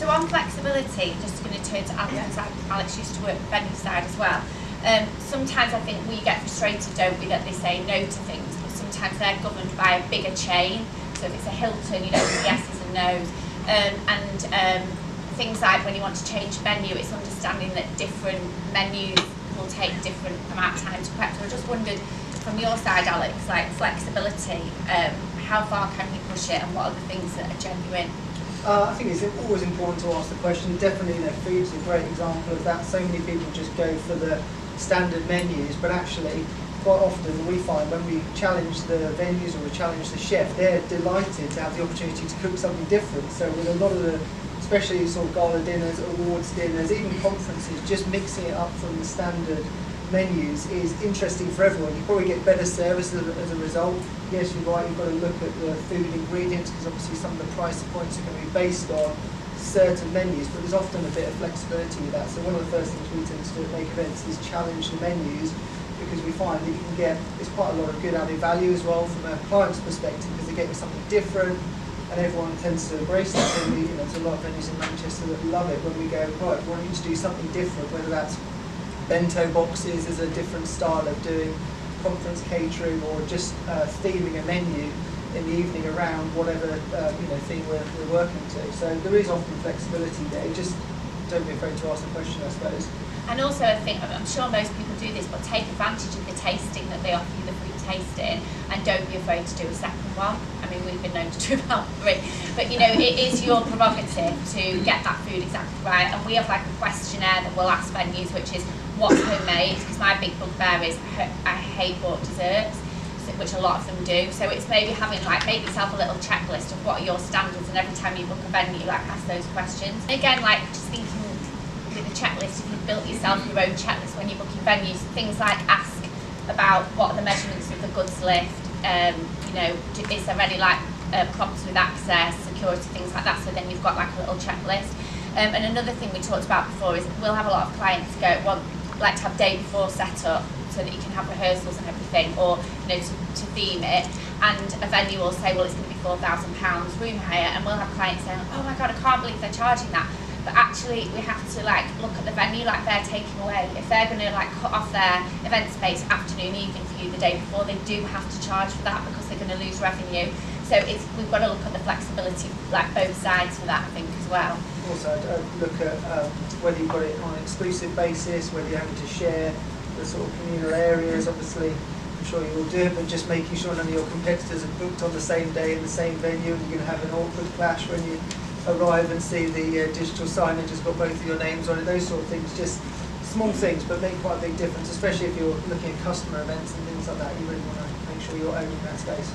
So on flexibility, just going to turn to Alex, Alex used to work venue side as well. Sometimes I think we get frustrated, don't we, that they say no to things, but sometimes they're governed by a bigger chain. So if it's a Hilton, you know, it's yeses and no's. Things like when you want to change venue, it's understanding that different menus will take different amount of time to prep. So I just wondered, from your side, Alex, like flexibility, how far can you push it, and what are the things that are genuine? I think it's always important to ask the question. Definitely, food's a great example of that. So many people just go for the standard menus, but actually, quite often we find when we challenge the venues or we challenge the chef, they're delighted to have the opportunity to cook something different. So with a lot of the, especially sort of gala dinners, awards dinners, even conferences, just mixing it up from the standard menus is interesting for everyone. You probably get better service as a result. Yes, you're right, you've got to look at the food ingredients, because obviously some of the price points are going to be based on certain menus, but there's often a bit of flexibility with that. So one of the first things we tend to do at Make Events is challenge the menus, because we find that you can get, it's quite a lot of good added value as well from a client's perspective, because they get something different, and everyone tends to embrace that. And we, there's a lot of venues in Manchester that love it when we go, right, we want you to do something different, whether that's bento boxes is a different style of doing conference catering, or just theming a menu in the evening around whatever theme we're working to. So there is often flexibility there. Just don't be afraid to ask the question, I suppose. And also, I think, I'm sure most people do this, but take advantage of the tasting that they offer you, the free tasting, and don't be afraid to do a second one. I mean, we've been known to do about 3, but it is your prerogative to get that food exactly right. And we have like a questionnaire that we'll ask venues, which is what's homemade, because my big bugbear is I hate bought desserts, which a lot of them do. So it's maybe having make yourself a little checklist of what are your standards, and every time you book a venue, ask those questions. And again, just thinking with a checklist, if you've built yourself your own checklist when you're booking venues, things like ask about what are the measurements of the goods lift, is there any problems with access, security, things like that, so then you've got a little checklist. And another thing we talked about before is we'll have a lot of clients go, like to have day before set up so that you can have rehearsals and everything, or to theme it, and a venue will say, well, it's going to be £4,000 room hire, and we'll have clients saying, oh my god, I can't believe they're charging that. But actually we have to look at the venue, they're taking away. If they're going to cut off their event space afternoon, evening for you the day before, they do have to charge for that, because they're going to lose revenue. So we've got to look at the flexibility, both sides for that, I think, as well. Also, look at whether you've got it on an exclusive basis, whether you're having to share the sort of communal areas. Obviously, I'm sure you will do it, but just making sure none of your competitors are booked on the same day in the same venue, and you're going to have an awkward clash when you arrive and see the digital signage has got both of your names on it. Those sort of things, just small things, but make quite a big difference, especially if you're looking at customer events and things like that. You really want to make sure you're owning that space.